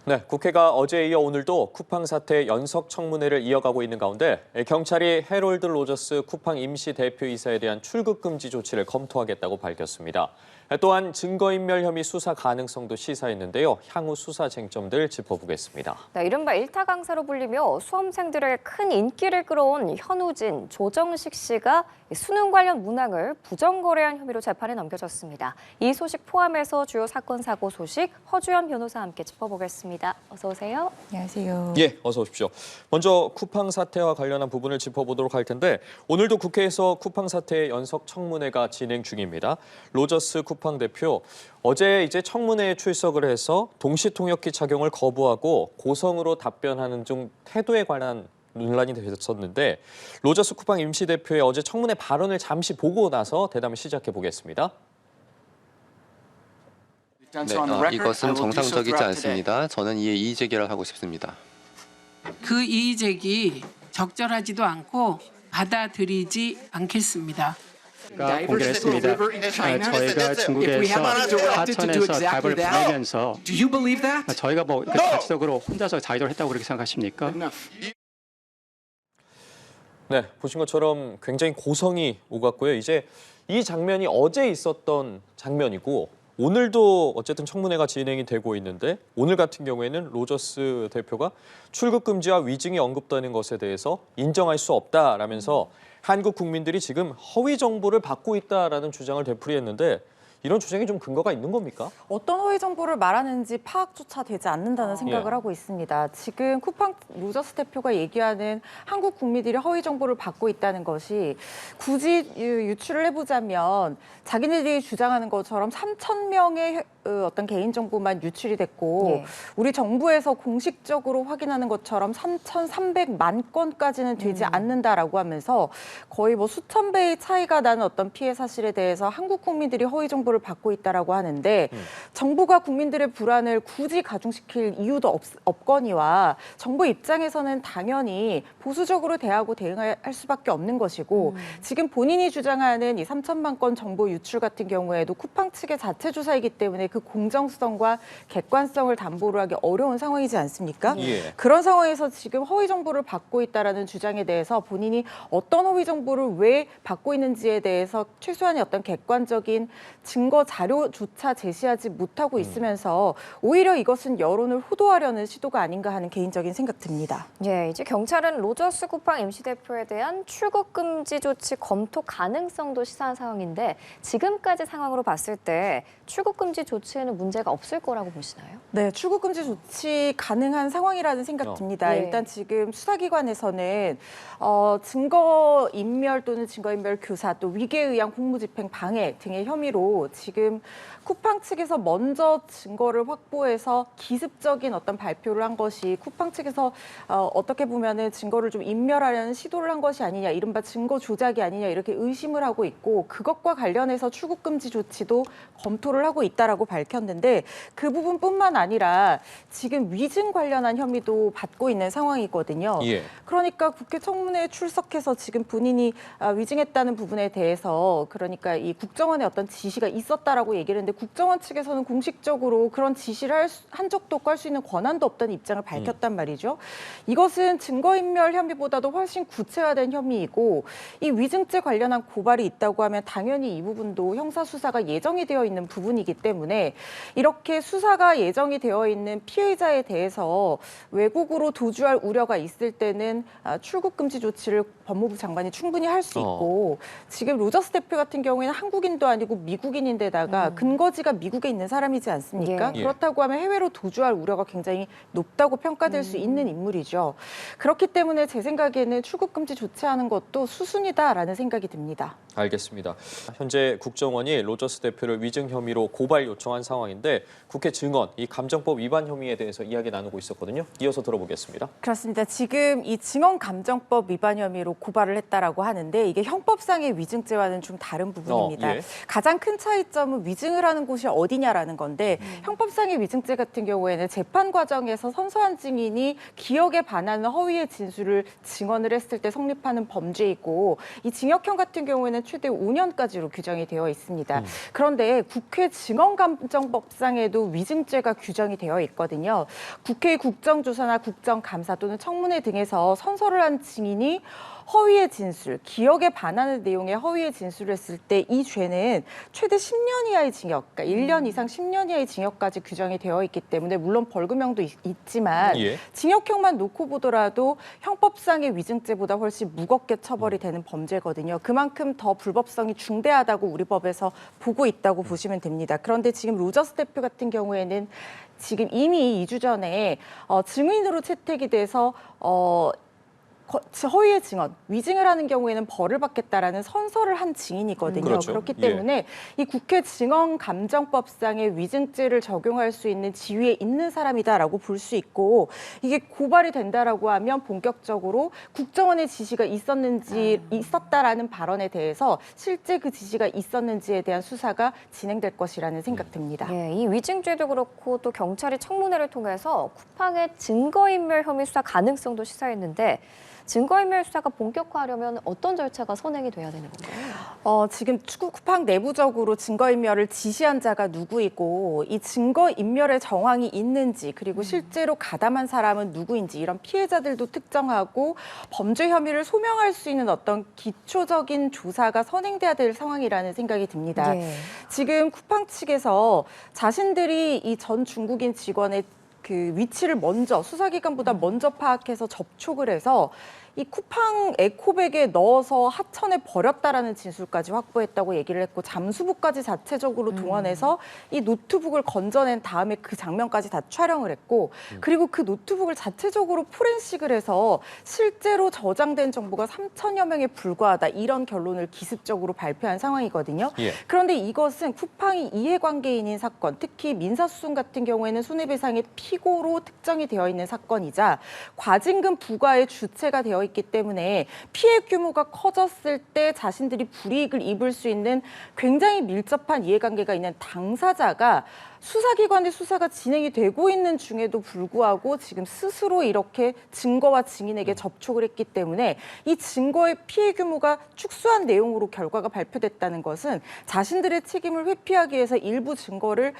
네, 국회가 어제에 이어 오늘도 쿠팡 사태 연석 청문회를 이어가고 있는 가운데 경찰이 해롤드 로저스 쿠팡 임시 대표이사에 대한 출국 금지 조치를 검토하겠다고 밝혔습니다. 또한 증거인멸 혐의 수사 가능성도 시사했는데요. 향후 수사 쟁점들 짚어보겠습니다. 네, 이른바 일타 강사로 불리며 수험생들의 큰 인기를 끌어온 현우진, 조정식 씨가 수능 관련 문항을 부정거래한 혐의로 재판에 넘겨졌습니다. 이 소식 포함해서 주요 사건 사고 소식 허주연 변호사와 함께 짚어보겠습니다. 어서 오세요. 안녕하세요. 예, 어서 오십시오. 먼저 쿠팡 사태와 관련한 부분을 짚어보도록 할 텐데 오늘도 국회에서 쿠팡 사태의 연석 청문회가 진행 중입니다. 로저스 쿠팡 대표 어제 청문회에 출석을 해서 동시통역기 착용을 거부하고 고성으로 답변하는 중 태도에 관한 논란이 됐었는데 로저스 쿠팡 임시 대표의 어제 청문회 발언을 잠시 보고 나서 대담을 시작해 보겠습니다. 네, 이것은 정상적이지 않습니다. 저는 이에 이의 제기를 하고 싶습니다. 그 이의 제기 적절하지도 않고 받아들이지 않겠습니다. 공개했습니다. 저희가 중국에서 하천에서 답을 보내면서 저희가 자체적으로 혼자서 자유를 했다고 그렇게 생각하십니까? 네, 보신 것처럼 굉장히 고성이 오갔고요. 이제 이 장면이 어제 있었던 장면이고 오늘도 어쨌든 청문회가 진행이 되고 있는데 오늘 같은 경우에는 로저스 대표가 출국 금지와 위증이 언급되는 것에 대해서 인정할 수 없다라면서 한국 국민들이 지금 허위 정보를 받고 있다라는 주장을 되풀이했는데 이런 주장이 좀 근거가 있는 겁니까? 어떤 허위 정보를 말하는지 파악조차 되지 않는다는 생각을 예. 하고 있습니다. 지금 쿠팡 로저스 대표가 얘기하는 한국 국민들이 허위 정보를 받고 있다는 것이 굳이 유추를 해보자면 자기네들이 주장하는 것처럼 3천 명의 어떤 개인정보만 유출이 됐고 예. 우리 정부에서 공식적으로 확인하는 것처럼 3,300만 건까지는 되지 않는다라고 하면서 거의 뭐 수천 배의 차이가 나는 어떤 피해 사실에 대해서 한국 국민들이 허위 정보를 받고 있다라고 하는데 정부가 국민들의 불안을 굳이 가중시킬 이유도 없거니와 정부 입장에서는 당연히 보수적으로 대하고 대응할 수밖에 없는 것이고 지금 본인이 주장하는 이 3천만 건 정보 유출 같은 경우에도 쿠팡 측의 자체 조사이기 때문에 그 공정성과 객관성을 담보로 하기 어려운 상황이지 않습니까? 예. 그런 상황에서 지금 허위 정보를 받고 있다라는 주장에 대해서 본인이 어떤 허위 정보를 왜 받고 있는지에 대해서 최소한의 어떤 객관적인 증거 자료조차 제시하지 못하고 있으면서 오히려 이것은 여론을 호도하려는 시도가 아닌가 하는 개인적인 생각 듭니다. 예, 이제 경찰은 로저스 쿠팡 임시 대표에 대한 출국 금지 조치 검토 가능성도 시사한 상황인데 지금까지 상황으로 봤을 때 출국 금지 조치에는 문제가 없을 거라고 보시나요? 네, 출국 금지 조치 가능한 상황이라는 생각 듭니다. 예. 일단 지금 수사기관에서는 증거 인멸 또는 증거인멸 교사 또 위계에 의한 공무집행 방해 등의 혐의로 지금 쿠팡 측에서 먼저 증거를 확보해서 기습적인 어떤 발표를 한 것이 쿠팡 측에서 어떻게 보면은 증거를 좀 인멸하려는 시도를 한 것이 아니냐, 이른바 증거 조작이 아니냐 이렇게 의심을 하고 있고 그것과 관련해서 출국 금지 조치도 검토를 하고 있다라고 밝혔는데 그 부분뿐만 아니라 지금 위증 관련한 혐의도 받고 있는 상황이거든요. 예. 그러니까 국회 청문회에 출석해서 지금 본인이 위증했다는 부분에 대해서 그러니까 이 국정원의 어떤 지시가 있었다라고 얘기를 했는데 국정원 측에서는 공식적으로 그런 지시를 한 적도 없고 할 수 있는 권한도 없다는 입장을 밝혔단 말이죠. 이것은 증거인멸 혐의보다도 훨씬 구체화된 혐의이고 이 위증죄 관련한 고발이 있다고 하면 당연히 이 부분도 형사수사가 예정이 되어 있는 부분이기 때문에 이렇게 수사가 예정이 되어 있는 피해자에 대해서 외국으로 도주할 우려가 있을 때는 출국 금지 조치를 법무부 장관이 충분히 할 수 있고 지금 로저스 대표 같은 경우에는 한국인도 아니고 미국인인데다가 근거지가 미국에 있는 사람이지 않습니까? 예. 그렇다고 하면 해외로 도주할 우려가 굉장히 높다고 평가될 수 있는 인물이죠. 그렇기 때문에 제 생각에는 출국 금지 조치하는 것도 수순이다라는 생각이 듭니다. 알겠습니다. 현재 국정원이 로저스 대표를 위증 혐의로 고발 요청한 상황인데 국회 증언, 이 감정법 위반 혐의에 대해서 이야기 나누고 있었거든요. 이어서 들어보겠습니다. 그렇습니다. 지금 이 증언감정법 위반 혐의로 고발을 했다라고 하는데 이게 형법상의 위증죄와는 좀 다른 부분입니다. 예. 가장 큰 차이점은 위증을 위증죄라는 곳이 어디냐라는 건데 형법상의 위증죄 같은 경우에는 재판 과정에서 선서한 증인이 기억에 반하는 허위의 진술을 증언을 했을 때 성립하는 범죄이고 이 징역형 같은 경우에는 최대 5년까지로 규정이 되어 있습니다. 그런데 국회 증언감정법상에도 위증죄가 규정이 되어 있거든요. 국회의 국정조사나 국정감사 또는 청문회 등에서 선서를 한 증인이 허위의 진술, 기억에 반하는 내용의 허위의 진술을 했을 때 이 죄는 최대 10년 이하의 징역, 그러니까 1년 이상 10년 이하의 징역까지 규정이 되어 있기 때문에 물론 벌금형도 있지만 예. 징역형만 놓고 보더라도 형법상의 위증죄보다 훨씬 무겁게 처벌이 되는 범죄거든요. 그만큼 더 불법성이 중대하다고 우리 법에서 보고 있다고 보시면 됩니다. 그런데 지금 로저스 대표 같은 경우에는 지금 이미 2주 전에 증인으로 채택이 돼서 허위의 증언, 위증을 하는 경우에는 벌을 받겠다라는 선서를 한 증인이거든요. 그렇죠. 그렇기 때문에 이 국회 증언감정법상의 위증죄를 적용할 수 있는 지위에 있는 사람이다라고 볼 수 있고 이게 고발이 된다라고 하면 본격적으로 국정원의 지시가 있었다라는 발언에 대해서 실제 그 지시가 있었는지에 대한 수사가 진행될 것이라는 생각됩니다. 예, 이 위증죄도 그렇고 또 경찰이 청문회를 통해서 쿠팡의 증거인멸 혐의 수사 가능성도 시사했는데 증거인멸 수사가 본격화하려면 어떤 절차가 선행이 돼야 되는 건가요? 지금 쿠팡 내부적으로 증거인멸을 지시한 자가 누구이고 이 증거인멸의 정황이 있는지 그리고 실제로 가담한 사람은 누구인지 이런 피해자들도 특정하고 범죄 혐의를 소명할 수 있는 어떤 기초적인 조사가 선행돼야 될 상황이라는 생각이 듭니다. 예. 지금 쿠팡 측에서 자신들이 이 전 중국인 직원의 그 위치를 먼저 수사기관보다 먼저 파악해서 접촉을 해서 이 쿠팡 에코백에 넣어서 하천에 버렸다라는 진술까지 확보했다고 얘기를 했고 잠수부까지 자체적으로 동원해서 이 노트북을 건져낸 다음에 그 장면까지 다 촬영을 했고 그리고 그 노트북을 자체적으로 포렌식을 해서 실제로 저장된 정보가 3천여 명에 불과하다 이런 결론을 기습적으로 발표한 상황이거든요. 예. 그런데 이것은 쿠팡이 이해관계인인 사건, 특히 민사소송 같은 경우에는 손해배상의 피고로 특정이 되어 있는 사건이자 과징금 부과의 주체가 되어 있기 때문에 피해 규모가 커졌을 때 자신들이 불이익을 입을 수 있는 굉장히 밀접한 이해관계가 있는 당사자가 수사기관의 수사가 진행이 되고 있는 중에도 불구하고 지금 스스로 이렇게 증거와 증인에게 접촉을 했기 때문에 이 증거의 피해 규모가 축소한 내용으로 결과가 발표됐다는 것은 자신들의 책임을 회피하기 위해서 일부 증거를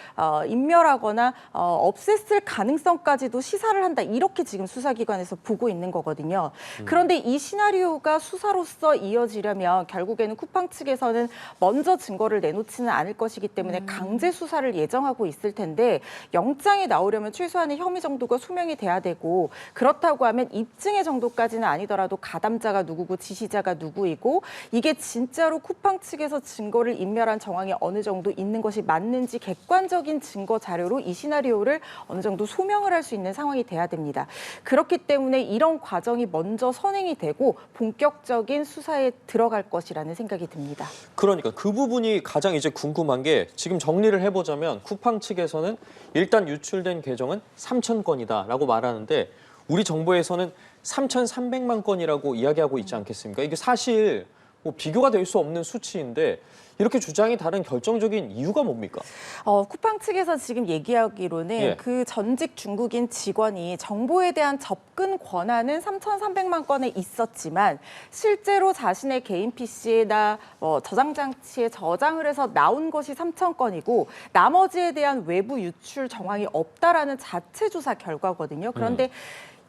인멸하거나 없앴을 가능성까지도 시사를 한다. 이렇게 지금 수사기관에서 보고 있는 거거든요. 그런데 이 시나리오가 수사로서 이어지려면 결국에는 쿠팡 측에서는 먼저 증거를 내놓지는 않을 것이기 때문에 강제 수사를 예정하고 있을 텐데 영장에 나오려면 최소한의 혐의 정도가 소명이 돼야 되고 그렇다고 하면 입증의 정도까지는 아니더라도 가담자가 누구고 지시자가 누구이고 이게 진짜로 쿠팡 측에서 증거를 인멸한 정황이 어느 정도 있는 것이 맞는지 객관적인 증거 자료로 이 시나리오를 어느 정도 소명을 할 수 있는 상황이 돼야 됩니다. 그렇기 때문에 이런 과정이 먼저 선행이 되고 본격적인 수사에 들어갈 것이라는 생각이 듭니다. 그러니까 그 부분이 가장 이제 궁금한 게 지금 정리를 해보자면 쿠팡 측에서는 일단 유출된 계정은 3,000건이다라고 말하는데 우리 정부에서는 3,300만 건이라고 이야기하고 있지 않겠습니까? 이게 사실 뭐 비교가 될 수 없는 수치인데 이렇게 주장이 다른 결정적인 이유가 뭡니까? 쿠팡 측에서 지금 얘기하기로는 예. 그 전직 중국인 직원이 정보에 대한 접근 권한은 3,300만 건에 있었지만 실제로 자신의 개인 PC나 저장 장치에 저장을 해서 나온 것이 3,000건이고 나머지에 대한 외부 유출 정황이 없다라는 자체 조사 결과거든요. 그런데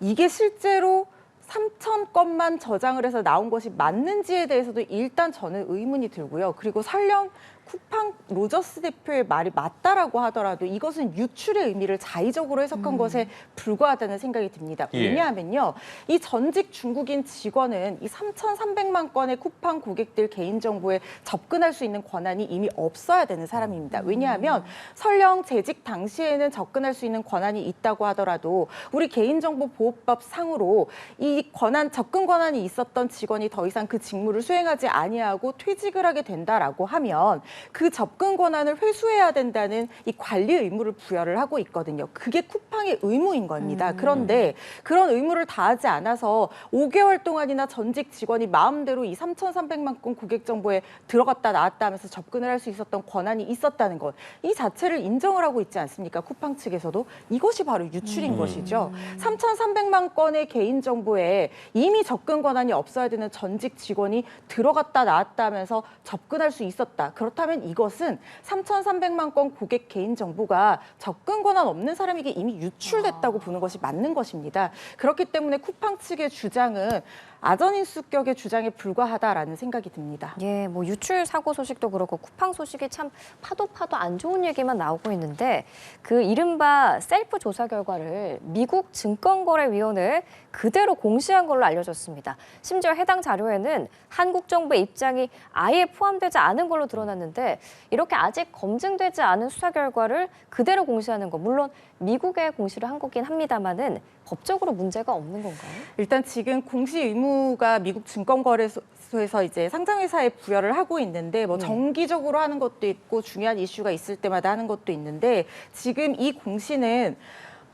이게 실제로 3,000건만 저장을 해서 나온 것이 맞는지에 대해서도 일단 저는 의문이 들고요. 그리고 설령 쿠팡 로저스 대표의 말이 맞다라고 하더라도 이것은 유출의 의미를 자의적으로 해석한 것에 불과하다는 생각이 듭니다. 예. 왜냐하면요. 이 전직 중국인 직원은 이 3,300만 건의 쿠팡 고객들 개인정보에 접근할 수 있는 권한이 이미 없어야 되는 사람입니다. 왜냐하면 설령 재직 당시에는 접근할 수 있는 권한이 있다고 하더라도 우리 개인정보보호법 상으로 이 접근 권한이 있었던 직원이 더 이상 그 직무를 수행하지 아니하고 퇴직을 하게 된다라고 하면 그 접근 권한을 회수해야 된다는 이 관리 의무를 부여를 하고 있거든요. 그게 쿠팡의 의무인 겁니다. 그런데 그런 의무를 다하지 않아서 5개월 동안이나 전직 직원이 마음대로 이 3,300만 건 고객 정보에 들어갔다 나왔다 하면서 접근을 할 수 있었던 권한이 있었다는 것. 이 자체를 인정을 하고 있지 않습니까? 쿠팡 측에서도. 이것이 바로 유출인 것이죠. 3,300만 건의 개인정보에 이미 접근 권한이 없어야 되는 전직 직원이 들어갔다 나왔다 하면서 접근할 수 있었다. 그렇다면 이것은 3,300만 건 고객 개인정보가 접근 권한 없는 사람에게 이미 유출됐다고 보는 것이 맞는 것입니다. 그렇기 때문에 쿠팡 측의 주장은 아전인수격의 주장에 불과하다라는 생각이 듭니다. 예, 뭐 유출 사고 소식도 그렇고 쿠팡 소식이 참 파도 안 좋은 얘기만 나오고 있는데 그 이른바 셀프 조사 결과를 미국 증권거래위원회에 그대로 공시한 걸로 알려졌습니다. 심지어 해당 자료에는 한국 정부의 입장이 아예 포함되지 않은 걸로 드러났는데 이렇게 아직 검증되지 않은 수사 결과를 그대로 공시하는 거 물론 미국에 공시를 한 거긴 합니다만은 법적으로 문제가 없는 건가요? 일단 지금 공시 의무가 미국 증권거래소에서 이제 상장회사에 부여를 하고 있는데 뭐 정기적으로 하는 것도 있고 중요한 이슈가 있을 때마다 하는 것도 있는데 지금 이 공시는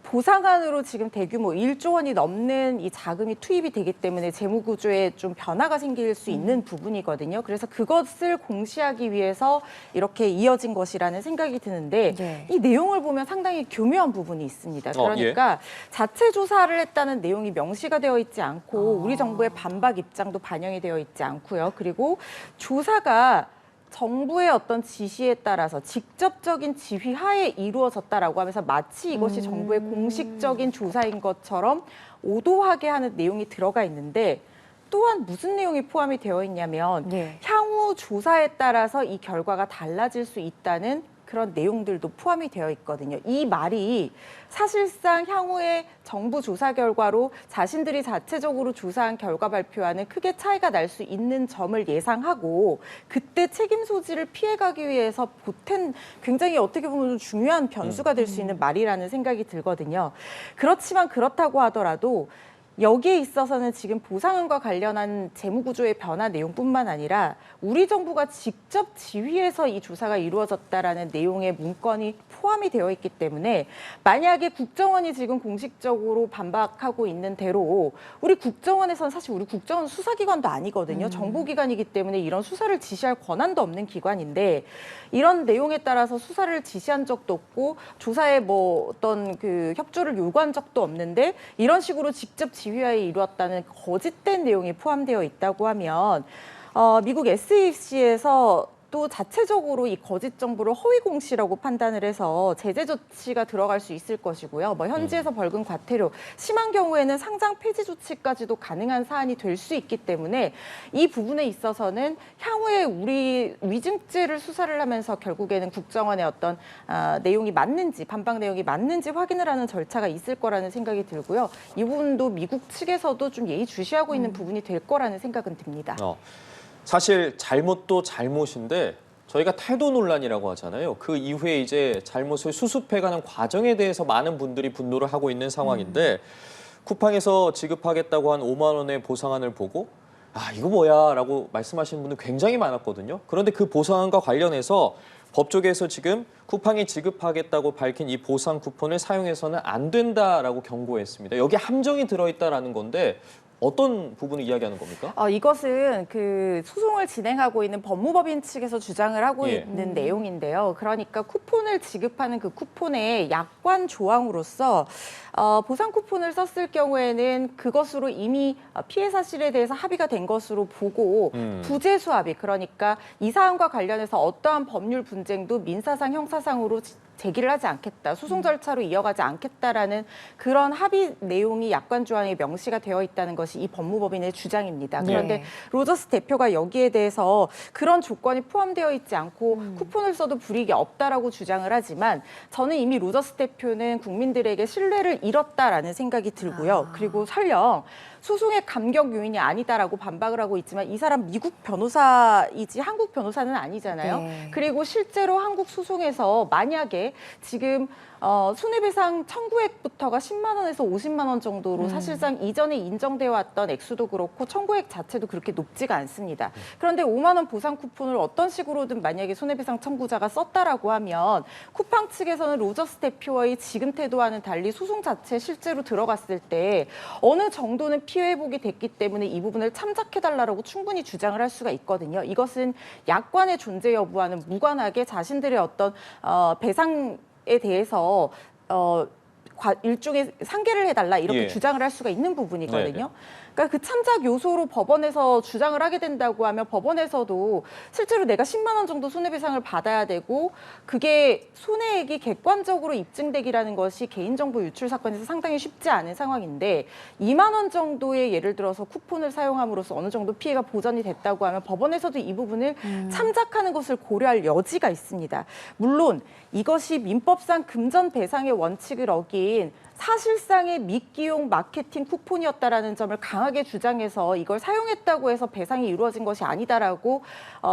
보상안으로 지금 대규모 1조 원이 넘는 이 자금이 투입이 되기 때문에 재무 구조에 좀 변화가 생길 수 있는 부분이거든요. 그래서 그것을 공시하기 위해서 이렇게 이어진 것이라는 생각이 드는데 네. 이 내용을 보면 상당히 교묘한 부분이 있습니다. 그러니까 자체 조사를 했다는 내용이 명시가 되어 있지 않고 우리 정부의 반박 입장도 반영이 되어 있지 않고요. 그리고 조사가 정부의 어떤 지시에 따라서 직접적인 지휘 하에 이루어졌다라고 하면서 마치 이것이 정부의 공식적인 조사인 것처럼 오도하게 하는 내용이 들어가 있는데 또한 무슨 내용이 포함이 되어 있냐면 향후 조사에 따라서 이 결과가 달라질 수 있다는 그런 내용들도 포함이 되어 있거든요. 이 말이 사실상 향후에 정부 조사 결과로 자신들이 자체적으로 조사한 결과 발표와는 크게 차이가 날 수 있는 점을 예상하고 그때 책임 소지를 피해가기 위해서 보탠 굉장히 어떻게 보면 중요한 변수가 될 수 있는 말이라는 생각이 들거든요. 그렇지만 그렇다고 하더라도 여기에 있어서는 지금 보상안과 관련한 재무구조의 변화 내용뿐만 아니라 우리 정부가 직접 지휘해서 이 조사가 이루어졌다라는 내용의 문건이 포함이 되어 있기 때문에 만약에 국정원이 지금 공식적으로 반박하고 있는 대로 우리 국정원에서는 사실 우리 국정원 수사기관도 아니거든요. 정보기관이기 때문에 이런 수사를 지시할 권한도 없는 기관인데 이런 내용에 따라서 수사를 지시한 적도 없고 조사에 뭐 어떤 그 협조를 요구한 적도 없는데 이런 식으로 직접 지휘하에 이루었다는 거짓된 내용이 포함되어 있다고 하면 미국 SEC에서 또 자체적으로 이 거짓 정보를 허위 공시라고 판단을 해서 제재 조치가 들어갈 수 있을 것이고요. 뭐 현지에서 벌금 과태료, 심한 경우에는 상장 폐지 조치까지도 가능한 사안이 될 수 있기 때문에 이 부분에 있어서는 향후에 우리 위증죄를 수사를 하면서 결국에는 국정원의 어떤 내용이 맞는지 반박 내용이 맞는지 확인을 하는 절차가 있을 거라는 생각이 들고요. 이 부분도 미국 측에서도 좀 예의주시하고 있는 부분이 될 거라는 생각은 듭니다. 사실 잘못도 잘못인데 저희가 태도 논란이라고 하잖아요. 그 이후에 이제 잘못을 수습해가는 과정에 대해서 많은 분들이 분노를 하고 있는 상황인데 쿠팡에서 지급하겠다고 한 5만 원의 보상안을 보고 아 이거 뭐야 라고 말씀하시는 분들 굉장히 많았거든요. 그런데 그 보상안과 관련해서 법조계에서 지금 쿠팡이 지급하겠다고 밝힌 이 보상 쿠폰을 사용해서는 안 된다라고 경고했습니다. 여기 함정이 들어있다라는 건데 어떤 부분을 이야기하는 겁니까? 이것은 그 소송을 진행하고 있는 법무법인 측에서 주장을 하고 있는 내용인데요. 그러니까 쿠폰을 지급하는 그 쿠폰의 약관 조항으로서 보상 쿠폰을 썼을 경우에는 그것으로 이미 피해 사실에 대해서 합의가 된 것으로 보고 부재수 합의, 그러니까 이 사안과 관련해서 어떠한 법률 분쟁도 민사상, 형사상으로 제기를 하지 않겠다, 소송 절차로 이어가지 않겠다라는 그런 합의 내용이 약관 조항에 명시가 되어 있다는 것이 이 법무법인의 주장입니다. 그런데 로저스 대표가 여기에 대해서 그런 조건이 포함되어 있지 않고 쿠폰을 써도 불이익이 없다라고 주장을 하지만 저는 이미 로저스 대표는 국민들에게 신뢰를 잃었다라는 생각이 들고요. 그리고 설령 소송의 감격 요인이 아니다라고 반박을 하고 있지만 이 사람 미국 변호사이지 한국 변호사는 아니잖아요. 그리고 실제로 한국 소송에서 만약에 지금 손해배상 청구액부터가 10만 원에서 50만 원 정도로 사실상 이전에 인정되어 왔던 액수도 그렇고 청구액 자체도 그렇게 높지가 않습니다. 그런데 5만 원 보상 쿠폰을 어떤 식으로든 만약에 손해배상 청구자가 썼다라고 하면 쿠팡 측에서는 로저스 대표의 지금 태도와는 달리 소송 자체에 실제로 들어갔을 때 어느 정도는 피해 회복이 됐기 때문에 이 부분을 참작해달라고 충분히 주장을 할 수가 있거든요. 이것은 약관의 존재 여부와는 무관하게 자신들의 어떤 배상에 대해서 일종의 상계를 해달라 이렇게 예. 주장을 할 수가 있는 부분이거든요. 네네. 그러니까 그 참작 요소로 법원에서 주장을 하게 된다고 하면 법원에서도 실제로 내가 10만 원 정도 손해배상을 받아야 되고 그게 손해액이 객관적으로 입증되기라는 것이 개인정보 유출 사건에서 상당히 쉽지 않은 상황인데 2만 원 정도의 예를 들어서 쿠폰을 사용함으로써 어느 정도 피해가 보전이 됐다고 하면 법원에서도 이 부분을 참작하는 것을 고려할 여지가 있습니다. 물론 이것이 민법상 금전 배상의 원칙을 어긴 사실상의 미끼용 마케팅 쿠폰이었다라는 점을 강하게 주장해서 이걸 사용했다고 해서 배상이 이루어진 것이 아니다라고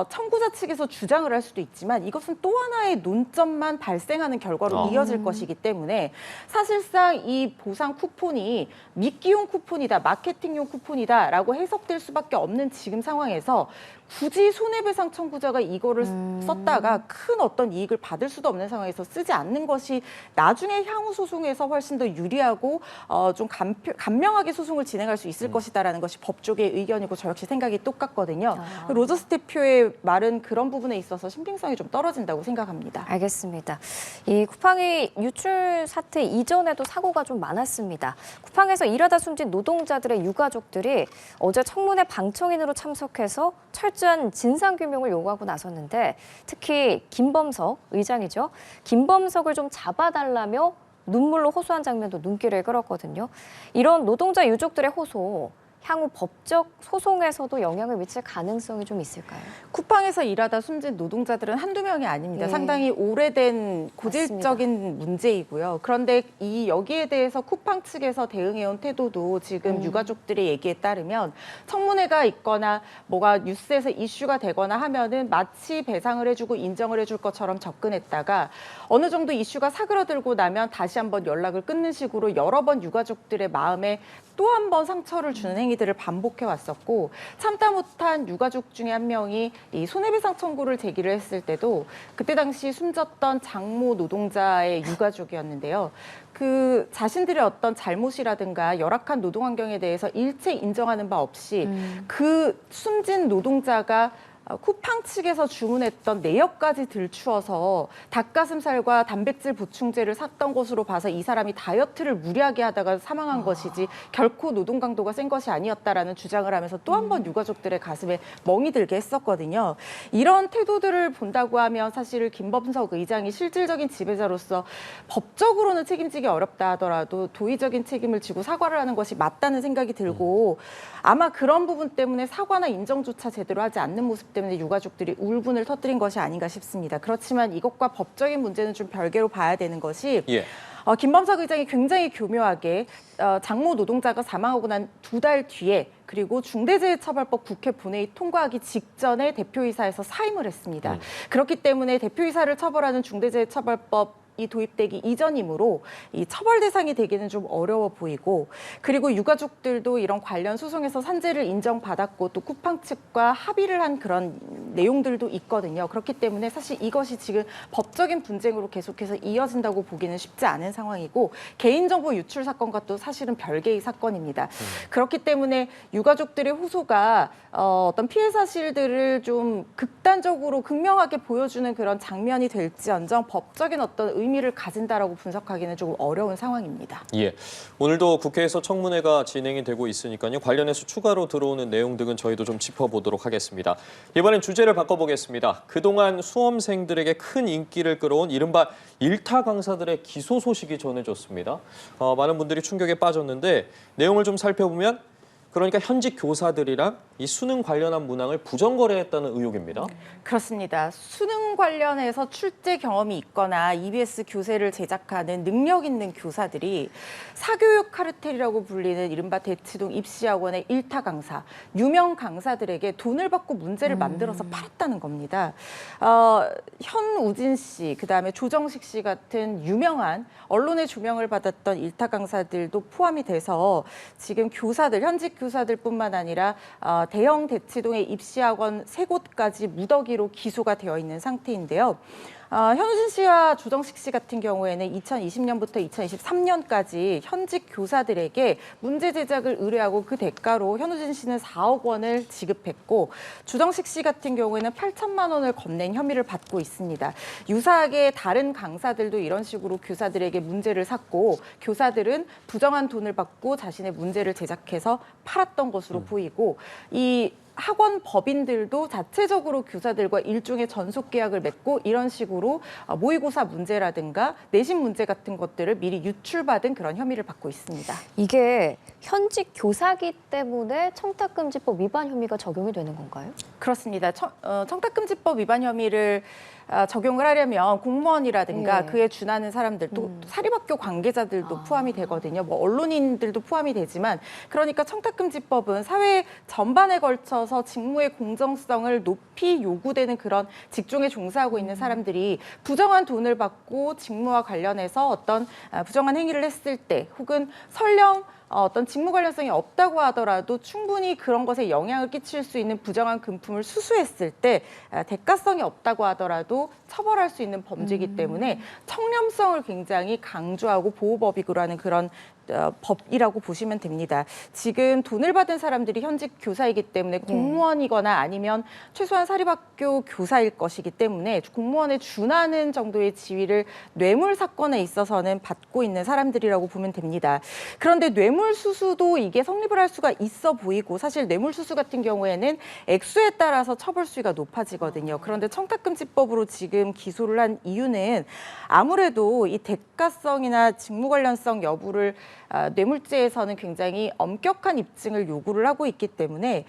청구자 측에서 주장을 할 수도 있지만 이것은 또 하나의 논점만 발생하는 결과로 이어질 것이기 때문에 사실상 이 보상 쿠폰이 미끼용 쿠폰이다, 마케팅용 쿠폰이다라고 해석될 수밖에 없는 지금 상황에서 굳이 손해배상 청구자가 이거를 썼다가 큰 어떤 이익을 받을 수도 없는 상황에서 쓰지 않는 것이 나중에 향후 소송에서 훨씬 더 유리하고 좀 간명하게 소송을 진행할 수 있을 것이다라는 것이 법조계의 의견이고 저 역시 생각이 똑같거든요. 로저스 대표의 말은 그런 부분에 있어서 신빙성이 좀 떨어진다고 생각합니다. 알겠습니다. 이 쿠팡이 유출 사태 이전에도 사고가 좀 많았습니다. 쿠팡에서 일하다 숨진 노동자들의 유가족들이 어제 청문회 방청인으로 참석해서 철저한 진상규명을 요구하고 나섰는데 특히 김범석 의장이죠. 김범석을 좀 잡아달라며 눈물로 호소한 장면도 눈길을 끌었거든요. 이런 노동자 유족들의 호소, 향후 법적 소송에서도 영향을 미칠 가능성이 좀 있을까요? 쿠팡에서 일하다 숨진 노동자들은 한두 명이 아닙니다. 예. 상당히 오래된 고질적인 문제이고요. 그런데 여기에 대해서 쿠팡 측에서 대응해온 태도도 지금 유가족들의 얘기에 따르면 청문회가 있거나 뭐가 뉴스에서 이슈가 되거나 하면은 마치 배상을 해주고 인정을 해줄 것처럼 접근했다가 어느 정도 이슈가 사그러들고 나면 다시 한번 연락을 끊는 식으로 여러 번 유가족들의 마음에 또 한 번 상처를 주는 행위들을 반복해 왔었고 참다 못한 유가족 중에 한 명이 이 손해배상 청구를 제기를 했을 때도 그때 당시 숨졌던 장모 노동자의 유가족이었는데요. 그 자신들의 어떤 잘못이라든가 열악한 노동 환경에 대해서 일체 인정하는 바 없이 그 숨진 노동자가 쿠팡 측에서 주문했던 내역까지 들추어서 닭가슴살과 단백질 보충제를 샀던 것으로 봐서 이 사람이 다이어트를 무리하게 하다가 사망한 것이지 결코 노동 강도가 센 것이 아니었다라는 주장을 하면서 또 한 번 유가족들의 가슴에 멍이 들게 했었거든요. 이런 태도들을 본다고 하면 사실 김범석 의장이 실질적인 지배자로서 법적으로는 책임지기 어렵다 하더라도 도의적인 책임을 지고 사과를 하는 것이 맞다는 생각이 들고 아마 그런 부분 때문에 사과나 인정조차 제대로 하지 않는 모습 때문에 유가족들이 울분을 터뜨린 것이 아닌가 싶습니다. 그렇지만 이것과 법적인 문제는 좀 별개로 봐야 되는 것이 김범석 의장이 굉장히 교묘하게 장모 노동자가 사망하고 난 2달 뒤에 그리고 중대재해처벌법 국회 본회의 통과하기 직전에 대표이사에서 사임을 했습니다. 그렇기 때문에 대표이사를 처벌하는 중대재해처벌법 이 도입되기 이전이므로 이 처벌 대상이 되기는 좀 어려워 보이고 그리고 유가족들도 이런 관련 소송에서 산재를 인정받았고 또 쿠팡 측과 합의를 한 그런 내용들도 있거든요. 그렇기 때문에 사실 이것이 지금 법적인 분쟁으로 계속해서 이어진다고 보기는 쉽지 않은 상황이고 개인정보 유출 사건과 또 사실은 별개의 사건입니다. 그렇기 때문에 유가족들의 호소가 어떤 피해 사실들을 좀 극단적으로 극명하게 보여주는 그런 장면이 될지언정 법적인 어떤 의미를 가진다라고 분석하기는 조금 어려운 상황입니다. 예, 오늘도 국회에서 청문회가 진행이 되고 있으니까요. 관련해서 추가로 들어오는 내용 등은 저희도 좀 짚어보도록 하겠습니다. 이번엔 주제를 바꿔보겠습니다. 그동안 수험생들에게 큰 인기를 끌어온 이른바 일타 강사들의 기소 소식이 전해졌습니다. 많은 분들이 충격에 빠졌는데 내용을 좀 살펴보면 그러니까 현직 교사들이랑 이 수능 관련한 문항을 부정거래했다는 의혹입니다. 그렇습니다. 수능 관련해서 출제 경험이 있거나 EBS 교재를 제작하는 능력 있는 교사들이 사교육 카르텔이라고 불리는 이른바 대치동 입시학원의 일타 강사, 유명 강사들에게 돈을 받고 문제를 만들어서 팔았다는 겁니다. 현우진 씨, 그다음에 조정식 씨 같은 유명한 언론의 조명을 받았던 일타 강사들도 포함이 돼서 지금 교사들, 현직 교사들뿐만 아니라 대형 대치동의 입시학원 3곳까지 무더기로 기소가 되어 있는 상태인데요. 현우진 씨와 조정식 씨 같은 경우에는 2020년부터 2023년까지 현직 교사들에게 문제 제작을 의뢰하고 그 대가로 현우진 씨는 4억 원을 지급했고 조정식 씨 같은 경우에는 8천만 원을 건넨 혐의를 받고 있습니다. 유사하게 다른 강사들도 이런 식으로 교사들에게 문제를 샀고 교사들은 부정한 돈을 받고 자신의 문제를 제작해서 팔았던 것으로 보이고 이 학원 법인들도 자체적으로 교사들과 일종의 전속 계약을 맺고 이런 식으로 모의고사 문제라든가 내신 문제 같은 것들을 미리 유출받은 그런 혐의를 받고 있습니다. 이게 현직 교사기 때문에 청탁금지법 위반 혐의가 적용이 되는 건가요? 그렇습니다. 청탁금지법 위반 혐의를 적용을 하려면 공무원이라든가 네. 그에 준하는 사람들 또 사립학교 관계자들도 포함이 되거든요. 뭐 언론인들도 포함이 되지만 그러니까 청탁금지법은 사회 전반에 걸쳐서 직무의 공정성을 높이 요구되는 그런 직종에 종사하고 있는 사람들이 부정한 돈을 받고 직무와 관련해서 어떤 부정한 행위를 했을 때 혹은 설령 어떤 직무 관련성이 없다고 하더라도 충분히 그런 것에 영향을 끼칠 수 있는 부정한 금품을 수수했을 때 대가성이 없다고 하더라도 처벌할 수 있는 범죄이기 때문에 청렴성을 굉장히 강조하고 보호법이고 하는 그런 법이라고 보시면 됩니다. 지금 돈을 받은 사람들이 현직 교사이기 때문에 공무원이거나 아니면 최소한 사립학교 교사일 것이기 때문에 공무원에 준하는 정도의 지위를 뇌물 사건에 있어서는 받고 있는 사람들이라고 보면 됩니다. 그런데 뇌물수수도 이게 성립을 할 수가 있어 보이고 사실 뇌물수수 같은 경우에는 액수에 따라서 처벌 수위가 높아지거든요. 그런데 청탁금지법으로 지금 기소를 한 이유는 아무래도 이 대가성이나 직무 관련성 여부를 뇌물죄에서는 굉장히 엄격한 입증을 요구를 하고 있기 때문에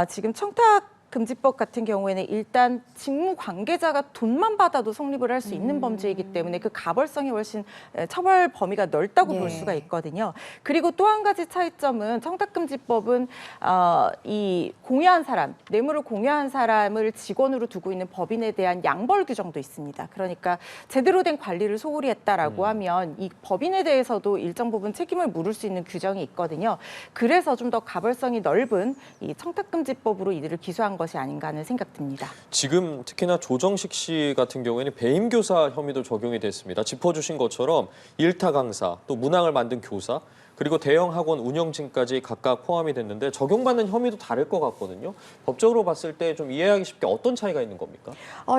지금 청탁금지법 같은 경우에는 일단 직무 관계자가 돈만 받아도 성립을 할 수 있는 범죄이기 때문에 그 가벌성이 훨씬 처벌 범위가 넓다고 볼 수가 있거든요. 그리고 또 한 가지 차이점은 청탁금지법은 이 공여한 사람, 뇌물을 공여한 사람을 직원으로 두고 있는 법인에 대한 양벌 규정도 있습니다. 그러니까 제대로 된 관리를 소홀히 했다라고 하면 이 법인에 대해서도 일정 부분 책임을 물을 수 있는 규정이 있거든요. 그래서 좀 더 가벌성이 넓은 이 청탁금지법으로 이들을 기소한 것이 아닌가 하는 생각 듭니다. 지금 특히나 조정식 씨 같은 경우에는 배임교사 혐의도 적용이 됐습니다. 짚어주신 것처럼 일타 강사, 또 문항을 만든 교사, 그리고 대형 학원 운영진까지 각각 포함이 됐는데 적용받는 혐의도 다를 것 같거든요. 법적으로 봤을 때 좀 이해하기 쉽게 어떤 차이가 있는 겁니까?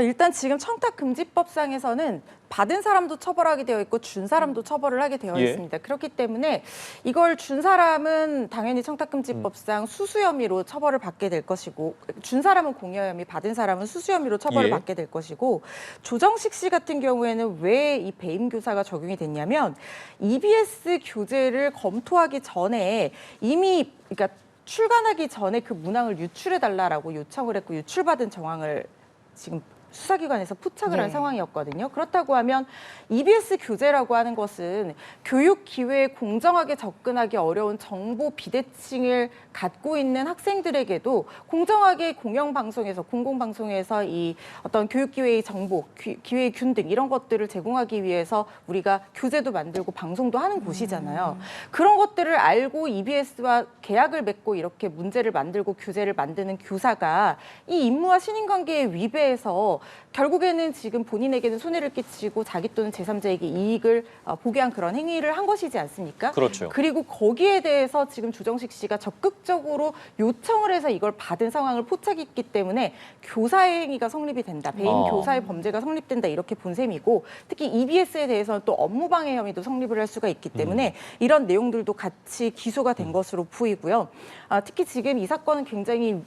일단 지금 청탁금지법상에서는 받은 사람도 처벌하게 되어 있고 준 사람도 처벌을 하게 되어 예. 있습니다. 그렇기 때문에 이걸 준 사람은 당연히 청탁금지법상 수수 혐의로 처벌을 받게 될 것이고 준 사람은 공여 혐의, 받은 사람은 수수 혐의로 처벌을 예. 받게 될 것이고 조정식 씨 같은 경우에는 왜 이 배임 교사가 적용이 됐냐면 EBS 교재를 검토하기 전에 이미 그러니까 출간하기 전에 그 문항을 유출해달라고 요청을 했고 유출받은 정황을 지금 수사기관에서 포착을 한 상황이었거든요. 그렇다고 하면 EBS 교재라고 하는 것은 교육 기회에 공정하게 접근하기 어려운 정보 비대칭을 갖고 있는 학생들에게도 공정하게 공영방송에서 공공방송에서 이 어떤 교육 기회의 정보, 기회의 균등 이런 것들을 제공하기 위해서 우리가 교재도 만들고 방송도 하는 곳이잖아요. 그런 것들을 알고 EBS와 계약을 맺고 이렇게 문제를 만들고 교재를 만드는 교사가 이 임무와 신인관계에 위배해서 결국에는 지금 본인에게는 손해를 끼치고 자기 또는 제3자에게 이익을 보게 한 그런 행위를 한 것이지 않습니까? 그렇죠. 그리고 거기에 대해서 지금 조정식 씨가 적극적으로 요청을 해서 이걸 받은 상황을 포착했기 때문에 교사의 행위가 성립이 된다. 배임 교사의 범죄가 성립된다. 이렇게 본 셈이고 특히 EBS에 대해서는 또 업무방해 혐의도 성립을 할 수가 있기 때문에 이런 내용들도 같이 기소가 된 것으로 보이고요. 특히 지금 이 사건은 굉장히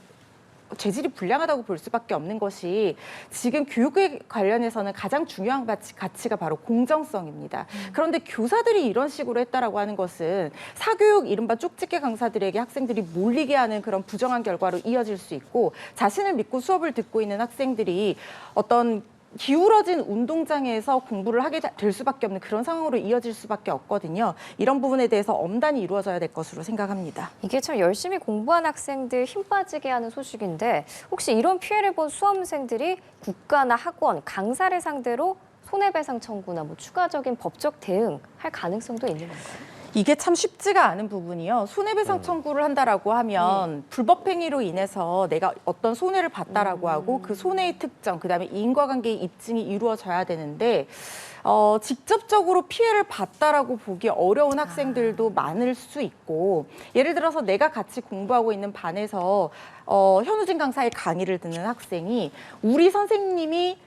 재질이 불량하다고 볼 수밖에 없는 것이 지금 교육에 관련해서는 가장 중요한 가치가 바로 공정성입니다. 그런데 교사들이 이런 식으로 했다라고 하는 것은 사교육 이른바 쪽집게 강사들에게 학생들이 몰리게 하는 그런 부정한 결과로 이어질 수 있고 자신을 믿고 수업을 듣고 있는 학생들이 어떤 기울어진 운동장에서 공부를 하게 될 수밖에 없는 그런 상황으로 이어질 수밖에 없거든요. 이런 부분에 대해서 엄단히 이루어져야 될 것으로 생각합니다. 이게 참 열심히 공부한 학생들 힘 빠지게 하는 소식인데 혹시 이런 피해를 본 수험생들이 국가나 학원, 강사를 상대로 손해배상 청구나 뭐 추가적인 법적 대응 할 가능성도 있는 건가요? 이게 참 쉽지가 않은 부분이요. 손해배상 청구를 한다라고 하면 불법 행위로 인해서 내가 어떤 손해를 봤다라고 하고 그 손해의 특정, 그다음에 인과관계의 입증이 이루어져야 되는데 직접적으로 피해를 봤다라고 보기 어려운 학생들도 많을 수 있고 예를 들어서 내가 같이 공부하고 있는 반에서 현우진 강사의 강의를 듣는 학생이 우리 선생님이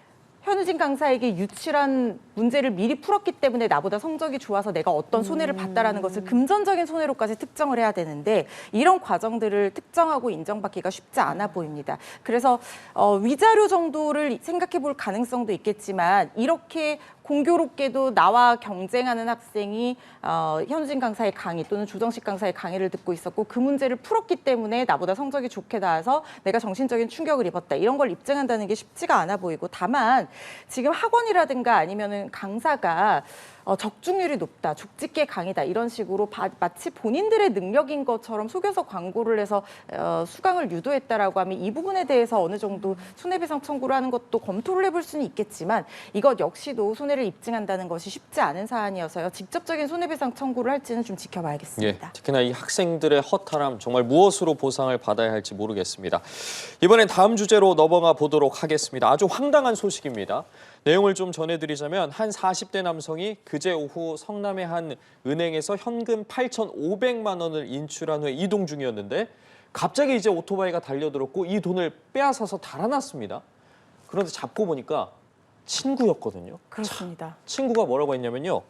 현우진 강사에게 유출한 문제를 미리 풀었기 때문에 나보다 성적이 좋아서 내가 어떤 손해를 봤다라는 것을 금전적인 손해로까지 특정을 해야 되는데 이런 과정들을 특정하고 인정받기가 쉽지 않아 보입니다. 그래서 위자료 정도를 생각해 볼 가능성도 있겠지만 이렇게 공교롭게도 나와 경쟁하는 학생이 현우진 강사의 강의 또는 조정식 강사의 강의를 듣고 있었고 그 문제를 풀었기 때문에 나보다 성적이 좋게 나와서 내가 정신적인 충격을 입었다. 이런 걸 입증한다는 게 쉽지가 않아 보이고 다만 지금 학원이라든가 아니면은 강사가 적중률이 높다, 족집게 강의다 이런 식으로 마치 본인들의 능력인 것처럼 속여서 광고를 해서 수강을 유도했다라고 하면 이 부분에 대해서 어느 정도 손해배상 청구를 하는 것도 검토를 해볼 수는 있겠지만 이것 역시도 손해를 입증한다는 것이 쉽지 않은 사안이어서요. 직접적인 손해배상 청구를 할지는 좀 지켜봐야겠습니다. 예, 특히나 이 학생들의 허탈함 정말 무엇으로 보상을 받아야 할지 모르겠습니다. 이번엔 다음 주제로 넘어가 보도록 하겠습니다. 아주 황당한 소식입니다. 내용을 좀 전해드리자면 한 40대 남성이 그제 오후 성남의 한 은행에서 현금 8,500만 원을 인출한 후에 이동 중이었는데 갑자기 이제 오토바이가 달려들었고 이 돈을 빼앗아서 달아났습니다. 그런데 잡고 보니까 친구였거든요. 그렇습니다. 친구가 뭐라고 했냐면요.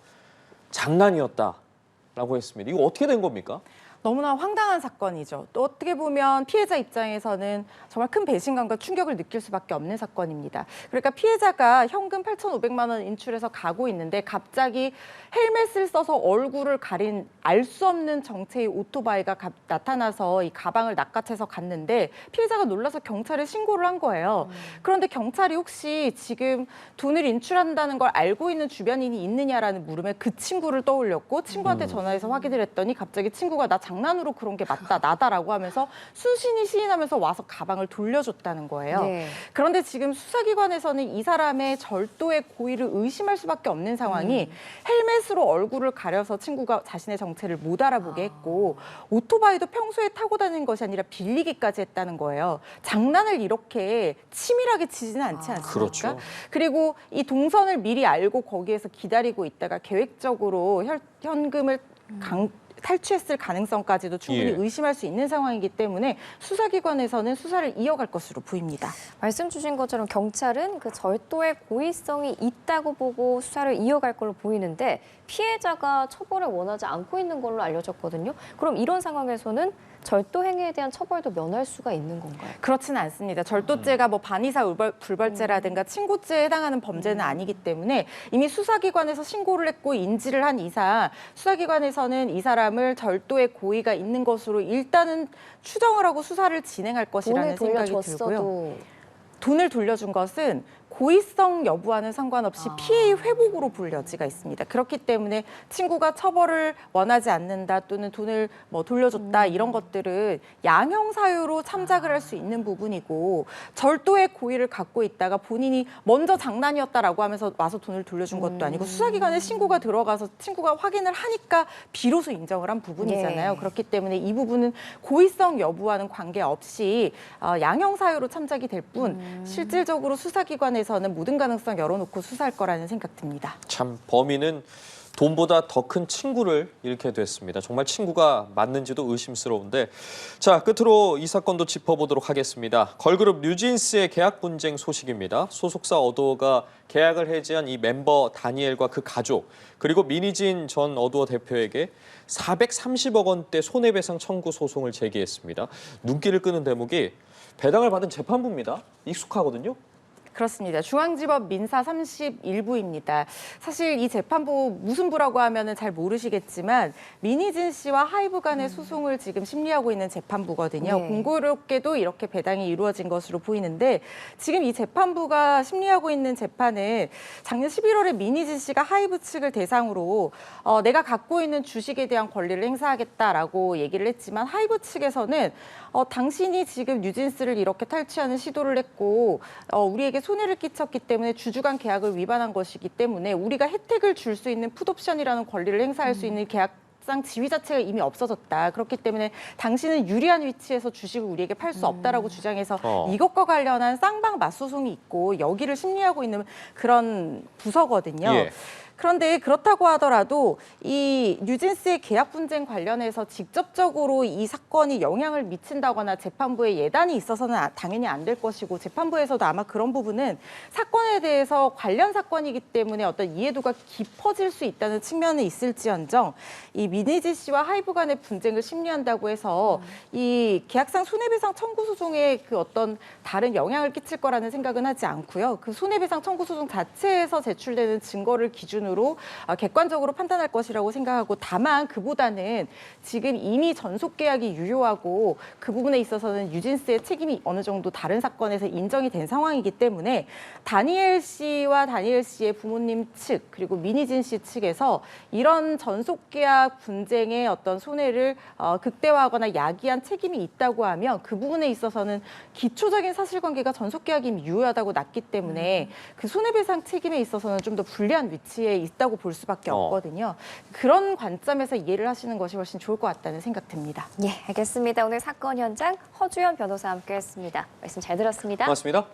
장난이었다라고 했습니다. 이거 어떻게 된 겁니까? 너무나 황당한 사건이죠. 또 어떻게 보면 피해자 입장에서는 정말 큰 배신감과 충격을 느낄 수밖에 없는 사건입니다. 그러니까 피해자가 현금 8,500만 원 인출해서 가고 있는데 갑자기 헬멧을 써서 얼굴을 가린 알 수 없는 정체의 오토바이가 나타나서 이 가방을 낚아채서 갔는데 피해자가 놀라서 경찰에 신고를 한 거예요. 그런데 경찰이 혹시 지금 돈을 인출한다는 걸 알고 있는 주변인이 있느냐라는 물음에 그 친구를 떠올렸고 친구한테 전화해서 확인을 했더니 갑자기 친구가 나 장난으로 그런 게 맞다, 나다라고 하면서 순신이 시인하면서 와서 가방을 돌려줬다는 거예요. 네. 그런데 지금 수사기관에서는 이 사람의 절도의 고의를 의심할 수밖에 없는 상황이 헬멧으로 얼굴을 가려서 친구가 자신의 정체를 못 알아보게 했고 오토바이도 평소에 타고 다니는 것이 아니라 빌리기까지 했다는 거예요. 장난을 이렇게 치밀하게 치지는 않지 않습니까? 그렇죠. 그리고 이 동선을 미리 알고 거기에서 기다리고 있다가 계획적으로 현금을 탈취했을 가능성까지도 충분히 예. 의심할 수 있는 상황이기 때문에 수사기관에서는 수사를 이어갈 것으로 보입니다. 말씀 주신 것처럼 경찰은 그 절도의 고의성이 있다고 보고 수사를 이어갈 걸로 보이는데 피해자가 처벌을 원하지 않고 있는 걸로 알려졌거든요. 그럼 이런 상황에서는 절도 행위에 대한 처벌도 면할 수가 있는 건가요? 그렇지는 않습니다. 절도죄가 뭐 반의사 불벌죄라든가 친고죄에 해당하는 범죄는 아니기 때문에 이미 수사기관에서 신고를 했고 인지를 한 이상 수사기관에서는 이 사람을 절도의 고의가 있는 것으로 일단은 추정을 하고 수사를 진행할 것이라는 생각이 들고요. 돈을 돌려준 것은 고의성 여부와는 상관없이 피해의 회복으로 볼 여지가 있습니다. 그렇기 때문에 친구가 처벌을 원하지 않는다 또는 돈을 뭐 돌려줬다 이런 것들은 양형 사유로 참작을 할 수 있는 부분이고 절도의 고의를 갖고 있다가 본인이 먼저 장난이었다라고 하면서 와서 돈을 돌려준 것도 아니고 수사기관에 신고가 들어가서 친구가 확인을 하니까 비로소 인정을 한 부분이잖아요. 네. 그렇기 때문에 이 부분은 고의성 여부와는 관계없이 양형 사유로 참작이 될 뿐 실질적으로 수사기관에서는 모든 가능성 열어놓고 수사할 거라는 생각 듭니다. 참 범인은 돈보다 더 큰 친구를 잃게 됐습니다. 정말 친구가 맞는지도 의심스러운데 자, 끝으로 이 사건도 짚어보도록 하겠습니다. 걸그룹 뉴진스의 계약 분쟁 소식입니다. 소속사 어도어가 계약을 해지한 이 멤버 다니엘과 그 가족 그리고 민희진 전 어도어 대표에게 430억 원대 손해배상 청구 소송을 제기했습니다. 눈길을 끄는 대목이 배당을 받은 재판부입니다. 익숙하거든요. 그렇습니다. 중앙지법 민사 31부입니다. 사실 이 재판부 무슨 부라고 하면은 잘 모르시겠지만 민희진 씨와 하이브 간의 소송을 지금 심리하고 있는 재판부거든요. 네. 공교롭게도 이렇게 배당이 이루어진 것으로 보이는데 지금 이 재판부가 심리하고 있는 재판은 작년 11월에 민희진 씨가 하이브 측을 대상으로 내가 갖고 있는 주식에 대한 권리를 행사하겠다라고 얘기를 했지만 하이브 측에서는 당신이 지금 뉴진스를 이렇게 탈취하는 시도를 했고 우리에게 손해를 끼쳤기 때문에 주주간 계약을 위반한 것이기 때문에 우리가 혜택을 줄 수 있는 풋옵션이라는 권리를 행사할 수 있는 계약상 지위 자체가 이미 없어졌다. 그렇기 때문에 당신은 유리한 위치에서 주식을 우리에게 팔 수 없다라고 주장해서 이것과 관련한 쌍방 맞소송이 있고 여기를 심리하고 있는 그런 부서거든요. 예. 그런데 그렇다고 하더라도 이 뉴진스의 계약 분쟁 관련해서 직접적으로 이 사건이 영향을 미친다거나 재판부에 예단이 있어서는 당연히 안 될 것이고 재판부에서도 아마 그런 부분은 사건에 대해서 관련 사건이기 때문에 어떤 이해도가 깊어질 수 있다는 측면은 있을지언정 이 민희진 씨와 하이브 간의 분쟁을 심리한다고 해서 이 계약상 손해배상 청구 소송에 그 어떤 다른 영향을 끼칠 거라는 생각은 하지 않고요. 그 손해배상 청구 소송 자체에서 제출되는 증거를 기준으로 객관적으로 판단할 것이라고 생각하고 다만 그보다는 지금 이미 전속 계약이 유효하고 그 부분에 있어서는 뉴진스의 책임이 어느 정도 다른 사건에서 인정이 된 상황이기 때문에 다니엘 씨와 다니엘 씨의 부모님 측 그리고 민희진 씨 측에서 이런 전속 계약 분쟁의 어떤 손해를 극대화하거나 야기한 책임이 있다고 하면 그 부분에 있어서는 기초적인 사실관계가 전속 계약이 유효하다고 났기 때문에 그 손해배상 책임에 있어서는 좀 더 불리한 위치에 있다고 볼 수밖에 없거든요. 그런 관점에서 이해를 하시는 것이 훨씬 좋을 것 같다는 생각 듭니다. 예, 알겠습니다. 오늘 사건 현장 허주연 변호사와 함께했습니다. 말씀 잘 들었습니다. 고맙습니다.